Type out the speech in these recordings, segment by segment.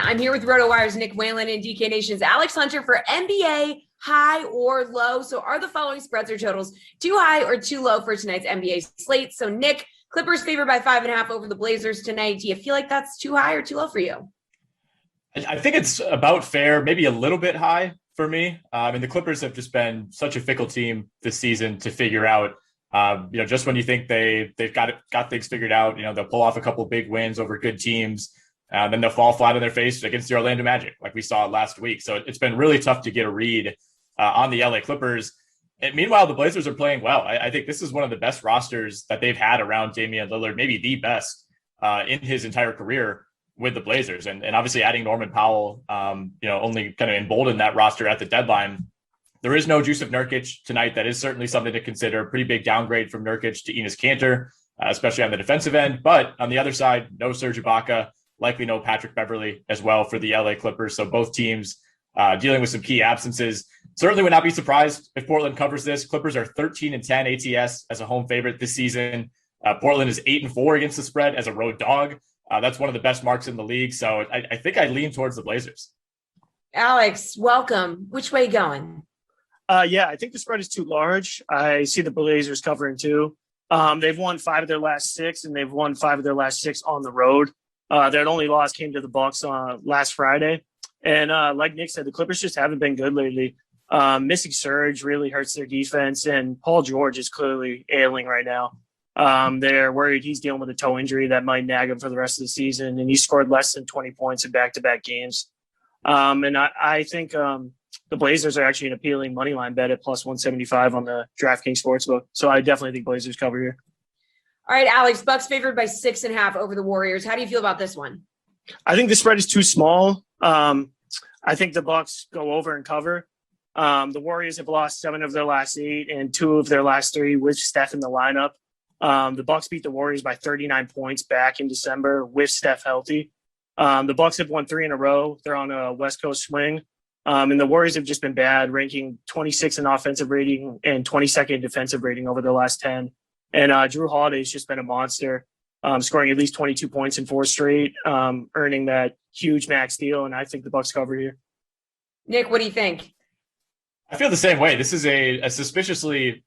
I'm here with RotoWire's Nick Whalen and DK Nation's Alex Hunter for NBA high or low. So are the following spreads or totals too high or too low for tonight's NBA slate? So Nick, Clippers favored by 5.5 over the Blazers tonight. Do you feel like that's too high or too low for you? I think it's about fair, maybe a little bit high for me. The Clippers have just been such a fickle team this season to figure out. Just when you think they've got things figured out, they'll pull off a couple big wins over good teams. Then they'll fall flat on their face against the Orlando Magic, like we saw last week. So it's been really tough to get a read on the LA Clippers. And meanwhile, the Blazers are playing well. I think this is one of the best rosters that they've had around Damian Lillard, maybe the best in his entire career with the Blazers. And obviously adding Norman Powell, only kind of emboldened that roster at the deadline. There is no Jusuf Nurkic tonight. That is certainly something to consider. Pretty big downgrade from Nurkic to Enes Kanter, especially on the defensive end. But on the other side, no Serge Ibaka. Likely no Patrick Beverley as well for the LA Clippers. So both teams dealing with some key absences. Certainly would not be surprised if Portland covers this. Clippers are 13-10 ATS as a home favorite this season. Portland is 8-4 against the spread as a road dog. That's one of the best marks in the league. So I think I lean towards the Blazers. Alex, welcome. Which way you going? I think the spread is too large. I see the Blazers covering too. They've won 5 of their last 6, and they've won 5 of their last 6 on the road. Their only loss came to the Bucks last Friday. And like Nick said, the Clippers just haven't been good lately. Missing Serge really hurts their defense, and Paul George is clearly ailing right now. They're worried he's dealing with a toe injury that might nag him for the rest of the season, and he scored less than 20 points in back-to-back games. I think the Blazers are actually an appealing money line bet at plus 175 on the DraftKings Sportsbook. So I definitely think Blazers cover here. All right, Alex, Bucks favored by 6.5 over the Warriors. How do you feel about this one? I think the spread is too small. I think the Bucks go over and cover. The Warriors have lost 7 of their last 8 and 2 of their last 3 with Steph in the lineup. The Bucks beat the Warriors by 39 points back in December with Steph healthy. The Bucks have won 3 in a row. They're on a West Coast swing. And the Warriors have just been bad, ranking 26 in offensive rating and 22nd in defensive rating over their last 10. And Drew Holiday has just been a monster, scoring at least 22 points in 4 straight, earning that huge max deal. And I think the Bucks cover here. Nick, what do you think? I feel the same way. This is a suspiciously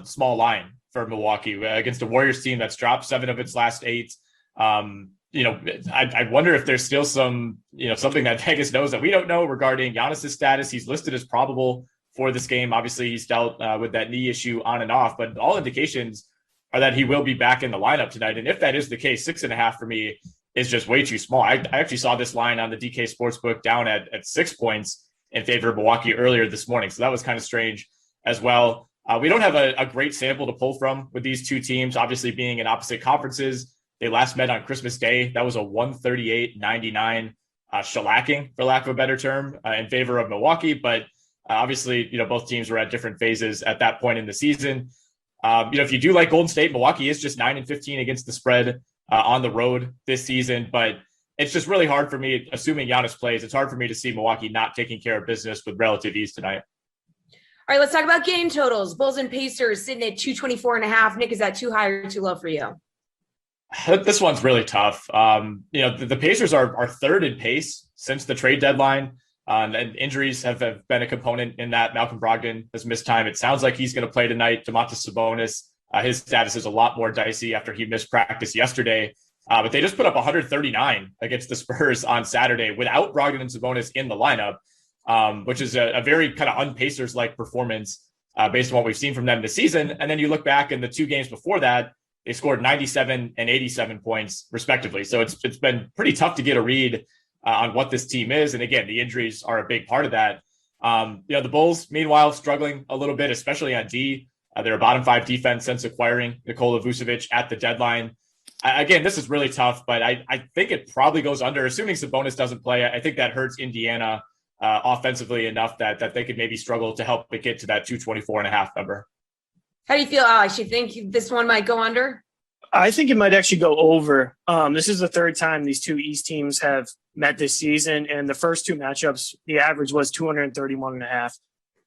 small line for Milwaukee against a Warriors team that's dropped 7 of its last 8. I wonder if there's still some, something that Vegas knows that we don't know regarding Giannis's status. He's listed as probable for this game. Obviously, he's dealt with that knee issue on and off, but all indications are that he will be back in the lineup tonight. And if that is the case, 6.5 for me is just way too small. I actually saw this line on the DK Sportsbook down at 6 points in favor of Milwaukee earlier this morning. So that was kind of strange as well. We don't have a great sample to pull from with these two teams, obviously being in opposite conferences. They last met on Christmas Day. That was a 138-99 shellacking, for lack of a better term, in favor of Milwaukee. But obviously, both teams were at different phases at that point in the season. If you do like Golden State, Milwaukee is just 9-15 against the spread on the road this season. But it's just really hard for me, assuming Giannis plays, it's hard for me to see Milwaukee not taking care of business with relative ease tonight. All right, let's talk about game totals. Bulls and Pacers sitting at 224.5. Nick, is that too high or too low for you? This one's really tough. The Pacers are third in pace since the trade deadline. And injuries have been a component in that. Malcolm Brogdon has missed time. It sounds like he's going to play tonight. Domantas Sabonis, his status is a lot more dicey after he missed practice yesterday. But they just put up 139 against the Spurs on Saturday without Brogdon and Sabonis in the lineup, which is a very kind of un-Pacers-like performance based on what we've seen from them this season. And then you look back in the 2 games before that, they scored 97 and 87 points respectively. So it's been pretty tough to get a read on what this team is. And again, the injuries are a big part of that. The Bulls, meanwhile, struggling a little bit, especially on D. They're a bottom 5 defense since acquiring Nikola Vucevic at the deadline. Again, this is really tough, but I think it probably goes under, assuming Sabonis doesn't play. I think that hurts Indiana offensively enough that they could maybe struggle to help it get to that 224.5 number. How do you feel, Alex? You think this one might go under? I think it might actually go over. This is the 3rd time these 2 East teams have met this season, and the first 2 matchups, the average was 231.5.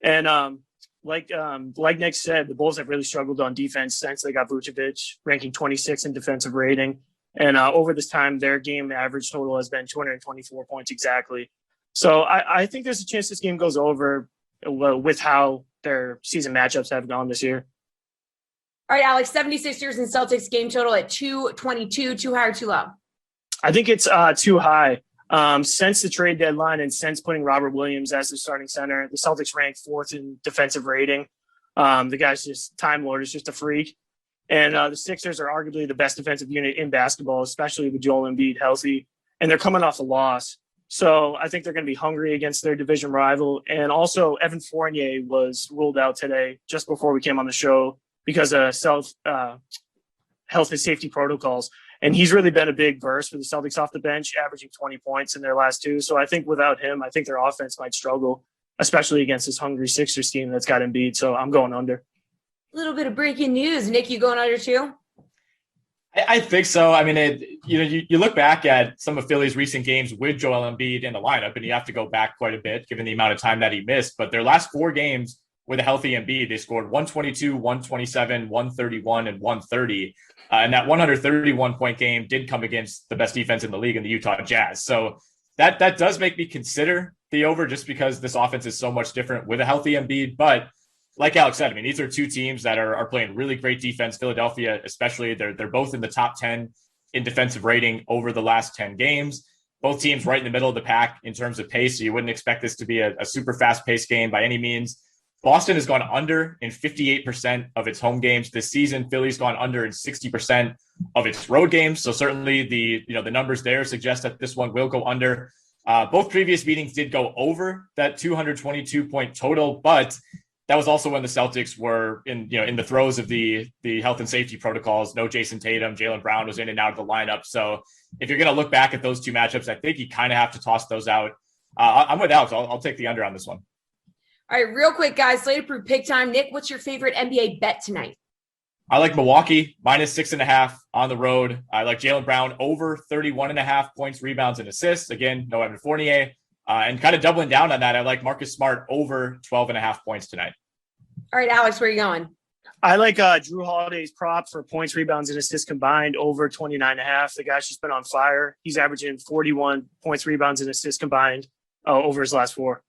And like Nick said, the Bulls have really struggled on defense since they got Vucevic, ranking 26 in defensive rating. And over this time, their game average total has been 224 points exactly. So I think there's a chance this game goes over with how their season matchups have gone this year. All right, Alex, 76ers and Celtics game total at 222, too high or too low? I think it's too high. Since the trade deadline and since putting Robert Williams as the starting center, the Celtics ranked 4th in defensive rating. The guy's just Time Lord is just a freak. And the Sixers are arguably the best defensive unit in basketball, especially with Joel Embiid healthy. And they're coming off a loss. So I think they're going to be hungry against their division rival. And also, Evan Fournier was ruled out today just before we came on the show because of health and safety protocols. And he's really been a big burst for the Celtics off the bench, averaging 20 points in their last 2. So I think without him, I think their offense might struggle, especially against this hungry Sixers team that's got Embiid. So I'm going under. A little bit of breaking news. Nick, you going under too? I think so. I mean, you look back at some of Philly's recent games with Joel Embiid in the lineup, and you have to go back quite a bit given the amount of time that he missed. But their last 4 games with a healthy Embiid, they scored 122, 127, 131, and 130. And that 131-point game did come against the best defense in the league in the Utah Jazz. So that does make me consider the over just because this offense is so much different with a healthy Embiid. But like Alex said, I mean, these are 2 teams that are playing really great defense. Philadelphia, especially, they're both in the top 10 in defensive rating over the last 10 games. Both teams right in the middle of the pack in terms of pace. So you wouldn't expect this to be a super fast-paced game by any means. Boston has gone under in 58% of its home games this season. Philly's gone under in 60% of its road games. So certainly the numbers there suggest that this one will go under. Both previous meetings did go over that 222-point total, but that was also when the Celtics were in the throes of the health and safety protocols. No Jason Tatum, Jaylen Brown was in and out of the lineup. So if you're going to look back at those 2 matchups, I think you kind of have to toss those out. I'm with Alex. I'll take the under on this one. All right, real quick, guys. Slate Approved Pick Time. Nick, what's your favorite NBA bet tonight? I like Milwaukee -6.5 on the road. I like Jaylen Brown over 31.5 points, rebounds, and assists. Again, no Evan Fournier. And kind of doubling down on that, I like Marcus Smart over 12.5 points tonight. All right, Alex, where are you going? I like Drew Holiday's prop for points, rebounds, and assists combined over 29.5. The guy's just been on fire. He's averaging 41 points, rebounds, and assists combined over his last 4.